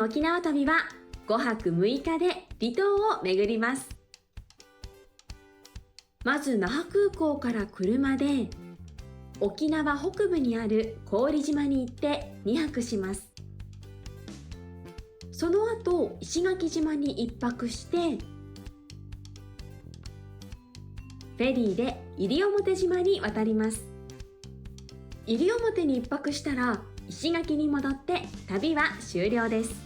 沖縄旅は5泊6日で離島を巡ります。まず那覇空港から車で沖縄北部にある古宇利島に行って2泊します。その後石垣島に1泊してフェリーで西表島に渡ります。西表に1泊したら石垣に戻って旅は終了です。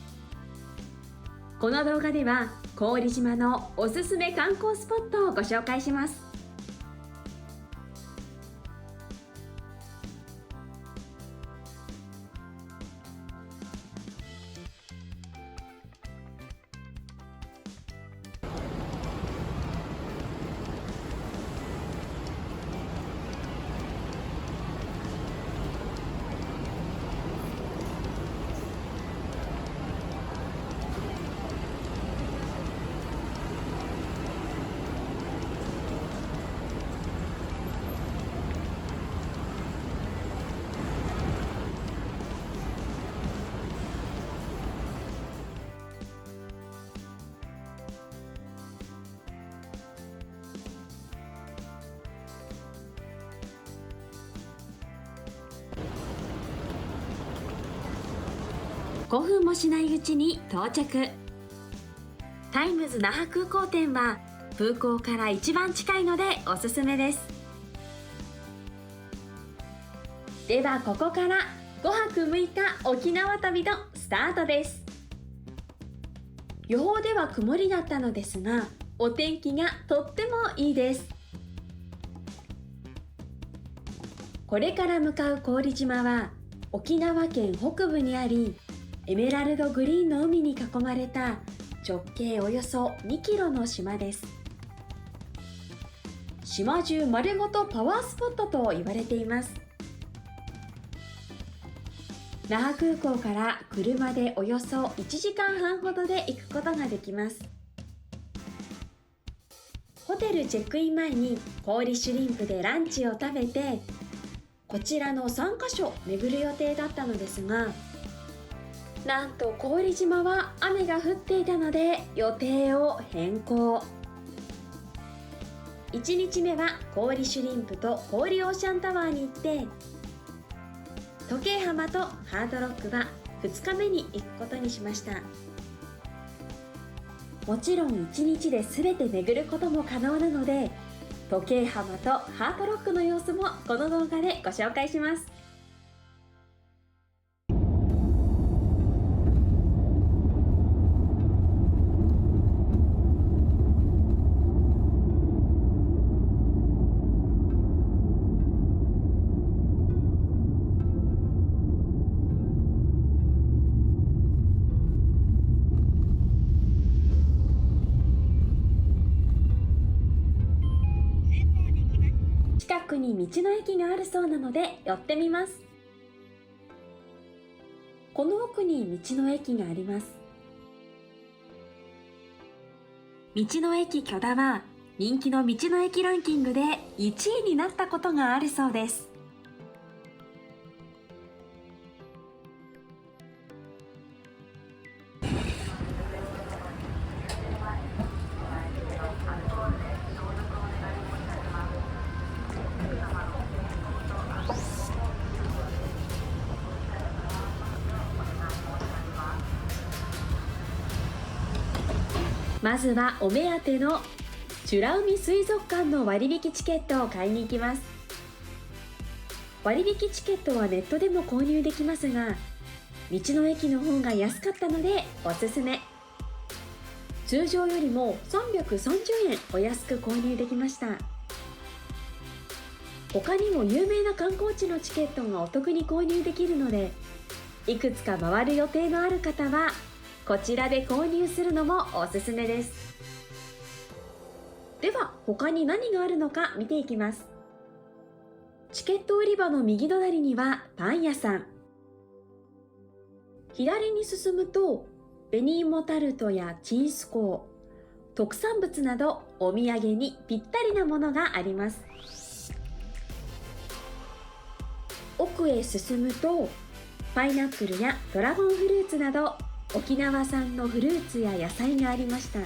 この動画では古宇利島のおすすめ観光スポットをご紹介します。5分もしないうちに到着。タイムズ那覇空港店は空港から一番近いのでおすすめです。ではここから5泊6日沖縄旅のスタートです。予報では曇りだったのですが、お天気がとってもいいです。これから向かう古宇利島は沖縄県北部にあり、エメラルドグリーンの海に囲まれた直径およそ2キロの島です。島中丸ごとパワースポットと言われています。那覇空港から車でおよそ1時間半ほどで行くことができます。ホテルチェックイン前に古宇利シュリンプでランチを食べて、こちらの3カ所巡る予定だったのですが、なんと古宇利島は雨が降っていたので予定を変更。1日目は古宇利シュリンプと古宇利オーシャンタワーに行って、時計浜とハードロックは2日目に行くことにしました。もちろん1日で全て巡ることも可能なので、時計浜とハードロックの様子もこの動画でご紹介します。近くに道の駅があるそうなので寄ってみます。この奥に道の駅があります。道の駅許田は人気の道の駅ランキングで1位になったことがあるそうです。まずはお目当ての美ら海水族館の割引チケットを買いに行きます。割引チケットはネットでも購入できますが、道の駅の方が安かったのでおすすめ。通常よりも330円お安く購入できました。他にも有名な観光地のチケットがお得に購入できるので、いくつか回る予定のある方はこちらで購入するのもおすすめです。では他に何があるのか見ていきます。チケット売り場の右隣にはパン屋さん。左に進むと紅芋タルトやチンスコー、特産物などお土産にぴったりなものがあります。奥へ進むとパイナップルやドラゴンフルーツなど沖縄産のフルーツや野菜がありました。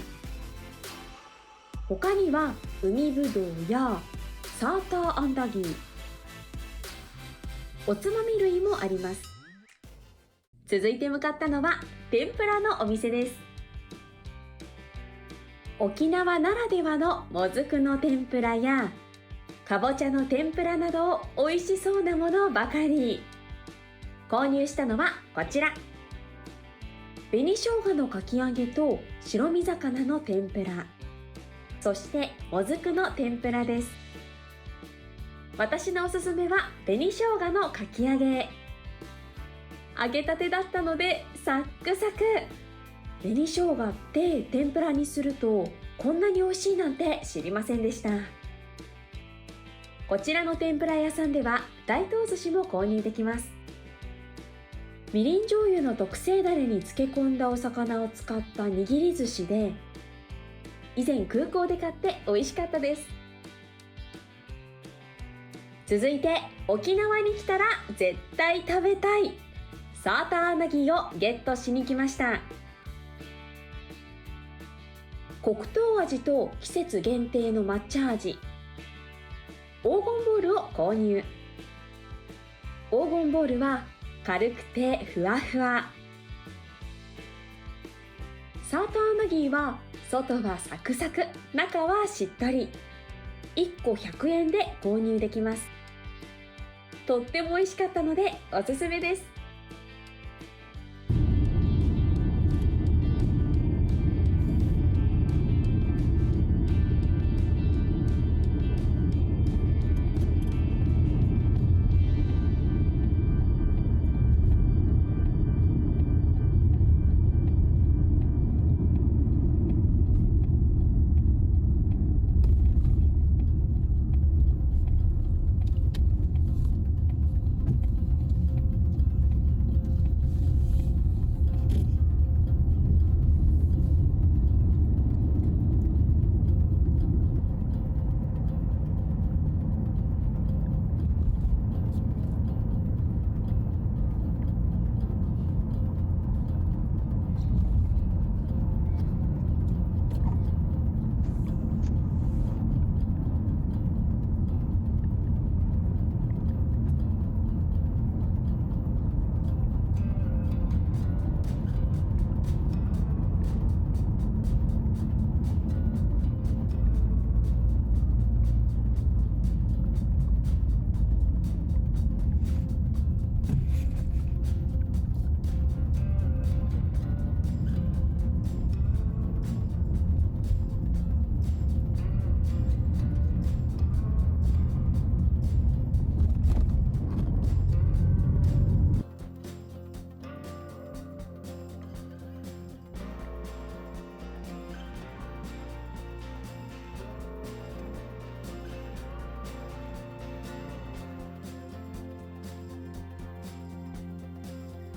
他には海ぶどうやサーターアンダギー、おつまみ類もあります。続いて向かったのは天ぷらのお店です。沖縄ならではのもずくの天ぷらやかぼちゃの天ぷらなど美味しそうなものばかり。購入したのはこちら、紅生姜のかき揚げと白身魚の天ぷら、そしてもずくの天ぷらです。私のおすすめは紅生姜のかき揚げ。揚げたてだったのでサックサク。紅生姜って天ぷらにするとこんなに美味しいなんて知りませんでした。こちらの天ぷら屋さんでは大東寿司も購入できます。みりん醤油の特製だれに漬け込んだお魚を使った握り寿司で、以前空港で買って美味しかったです。続いて沖縄に来たら絶対食べたいサーターアンダギーをゲットしに来ました。黒糖味と季節限定の抹茶味、黄金ボールを購入。黄金ボールは軽くてふわふわ。サーターアンダギーは外はサクサク、中はしっとり。1個100円で購入できます。とっても美味しかったのでおすすめです。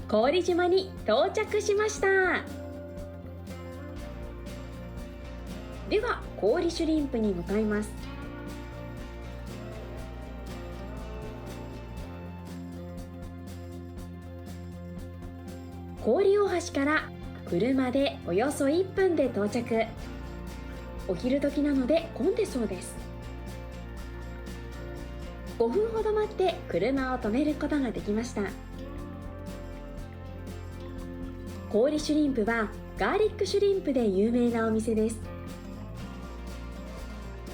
郡島に到着しました。では郡シュリンプに向かいます。郡大橋から車でおよそ1分で到着。お昼時なので混んでそうです。5分ほど待って車を止めることができました。郡シュリンプはガーリックシュリンプで有名なお店です。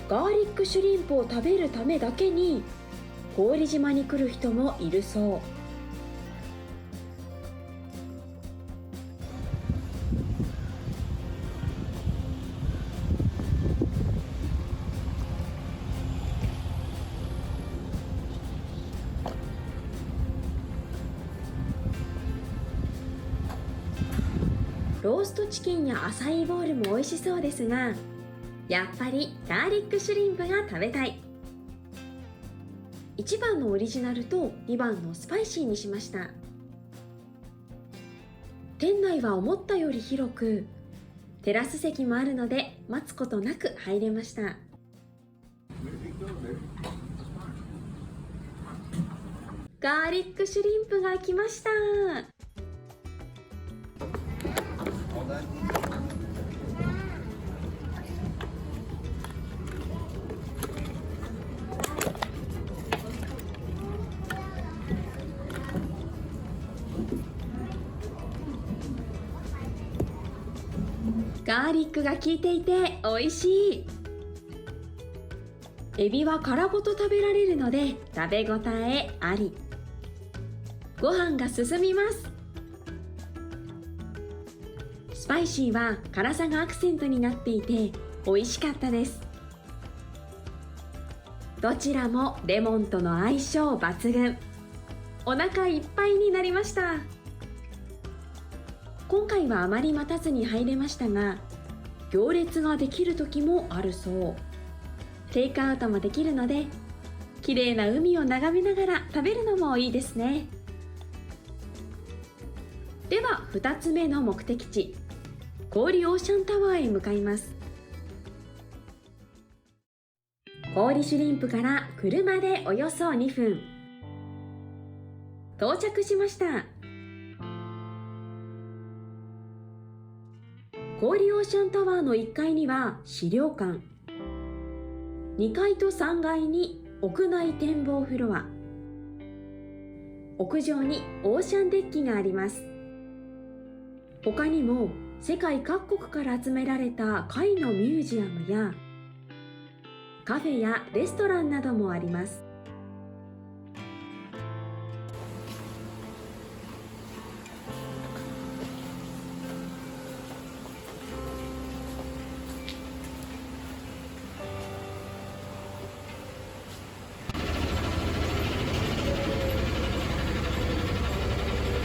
ガーリックシュリンプを食べるためだけに郡島に来る人もいるそう。ローストチキンやアサイーボウルも美味しそうですが、やっぱりガーリックシュリンプが食べたい。1番のオリジナルと2番のスパイシーにしました。店内は思ったより広く、テラス席もあるので待つことなく入れました。ガーリックシュリンプが来ました。ガーリックが効いていて美味しい。エビは殻ごと食べられるので食べ応えあり。ご飯が進みます。スパイシーは辛さがアクセントになっていて美味しかったです。どちらもレモンとの相性抜群。お腹いっぱいになりました。今回はあまり待たずに入れましたが、行列ができる時もあるそう。テイクアウトもできるので、綺麗な海を眺めながら食べるのもいいですね。では2つ目の目的地、氷オーシャンタワーへ向かいます。氷シュリンプから車でおよそ2分。到着しました。氷オーシャンタワーの1階には資料館、2階と3階に屋内展望フロア、屋上にオーシャンデッキがあります。他にも世界各国から集められた貝のミュージアムやカフェやレストランなどもあります。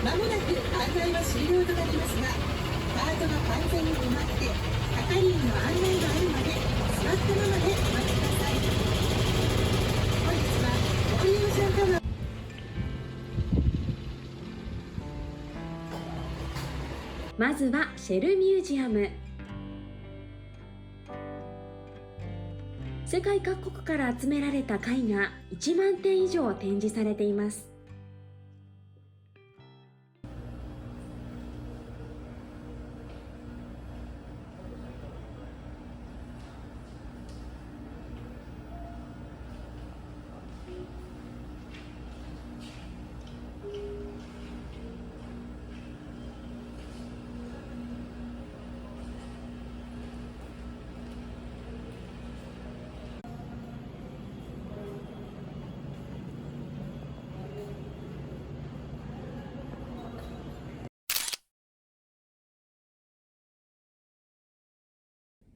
まもなく案内は終了となりますが、カートが完全に止まって係員の案内があるまで座ったままでお待ちください。本日は氷オーシャンタワー。まずはシェルミュージアム。世界各国から集められた貝が1万点以上展示されています。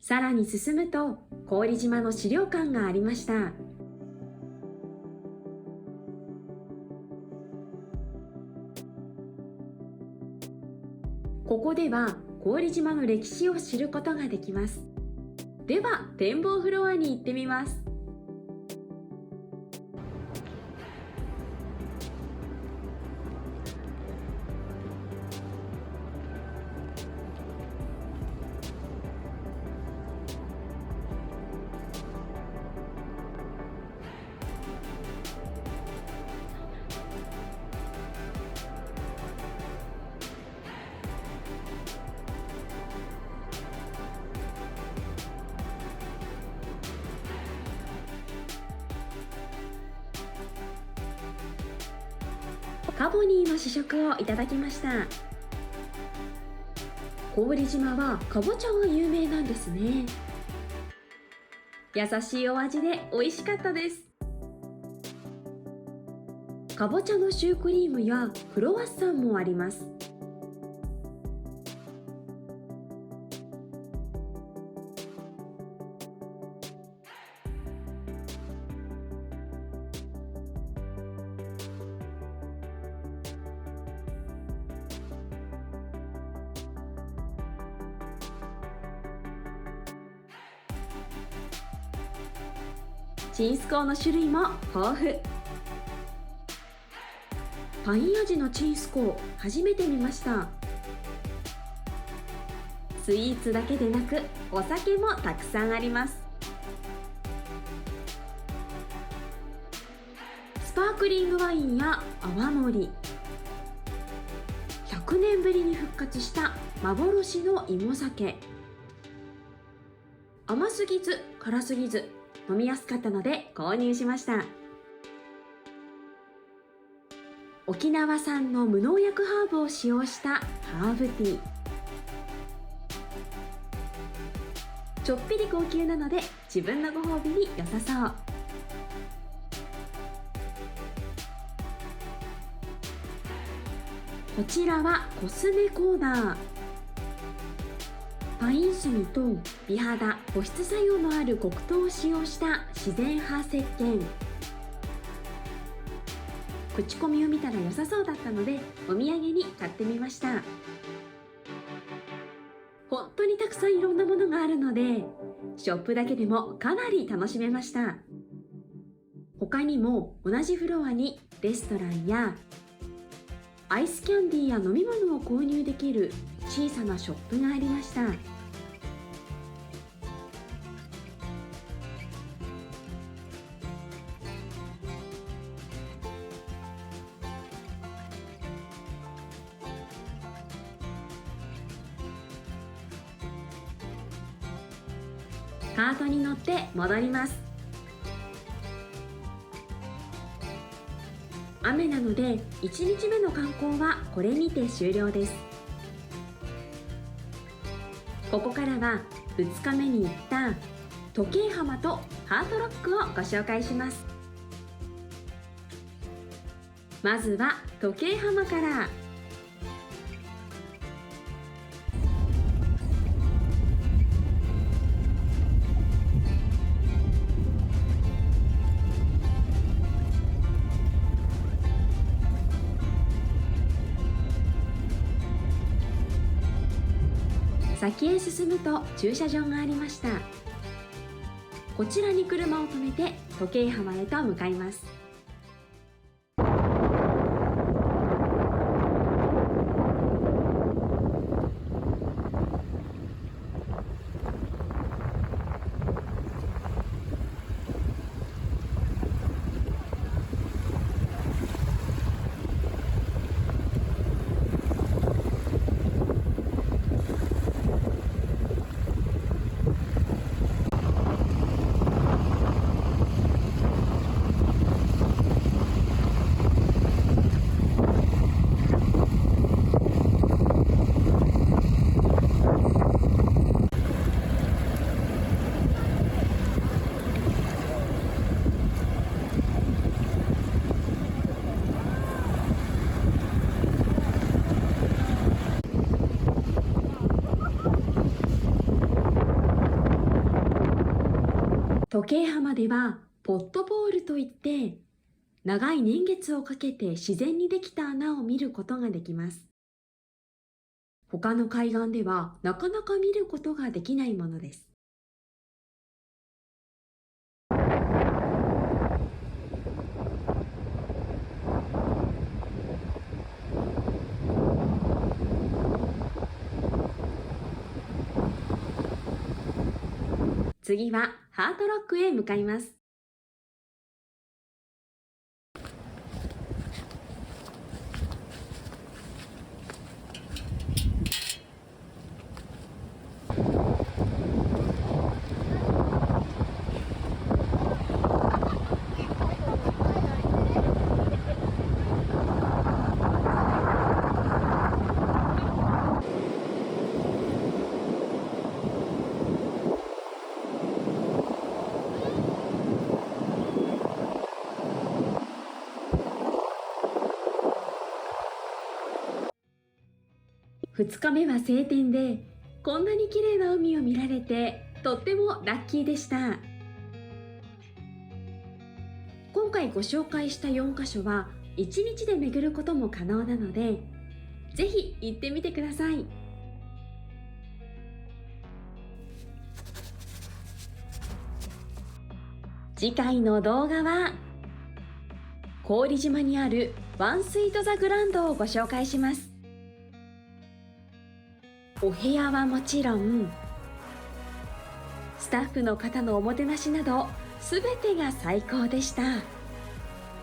さらに進むと古宇利島の資料館がありました。ここでは古宇利島の歴史を知ることができます。では展望フロアに行ってみます。カボニーの試食をいただきました。古宇利島はかぼちゃが有名なんですね。優しいお味で美味しかったです。かぼちゃのシュークリームやクロワッサンもあります。チンスコーの種類も豊富。パイン味のチンスコー初めて見ました。スイーツだけでなくお酒もたくさんあります。スパークリングワインや泡盛、100年ぶりに復活した幻の芋酒。甘すぎず辛すぎず飲みやすかったので購入しました。沖縄産の無農薬ハーブを使用したハーブティー。ちょっぴり高級なので自分のご褒美に良さそう。こちらはコスメコーナー。パイン炭と美肌保湿作用のある黒糖を使用した自然派石鹸。口コミを見たら良さそうだったのでお土産に買ってみました。本当にたくさんいろんなものがあるのでショップだけでもかなり楽しめました。他にも同じフロアにレストランやアイスキャンディーや飲み物を購入できる小さなショップがありました。カートに乗って戻ります。雨なので1日目の観光はこれにて終了です。ここからは2日目に行った時計浜とハートロックをご紹介します。まずは時計浜から。先へ進むと駐車場がありました。こちらに車を止めて時計浜へと向かいます。時計浜ではポットボールといって長い年月をかけて自然にできた穴を見ることができます。他の海岸ではなかなか見ることができないものです。次はハートロックへ向かいます。2日目は晴天でこんなに綺麗な海を見られてとってもラッキーでした。今回ご紹介した4カ所は1日で巡ることも可能なのでぜひ行ってみてください。次回の動画は古宇利島にあるワンスイートザグランドをご紹介します。お部屋はもちろんスタッフの方のおもてなしなど全てが最高でした。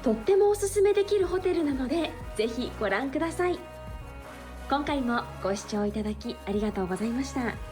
とってもおすすめできるホテルなのでぜひご覧ください。今回もご視聴いただきありがとうございました。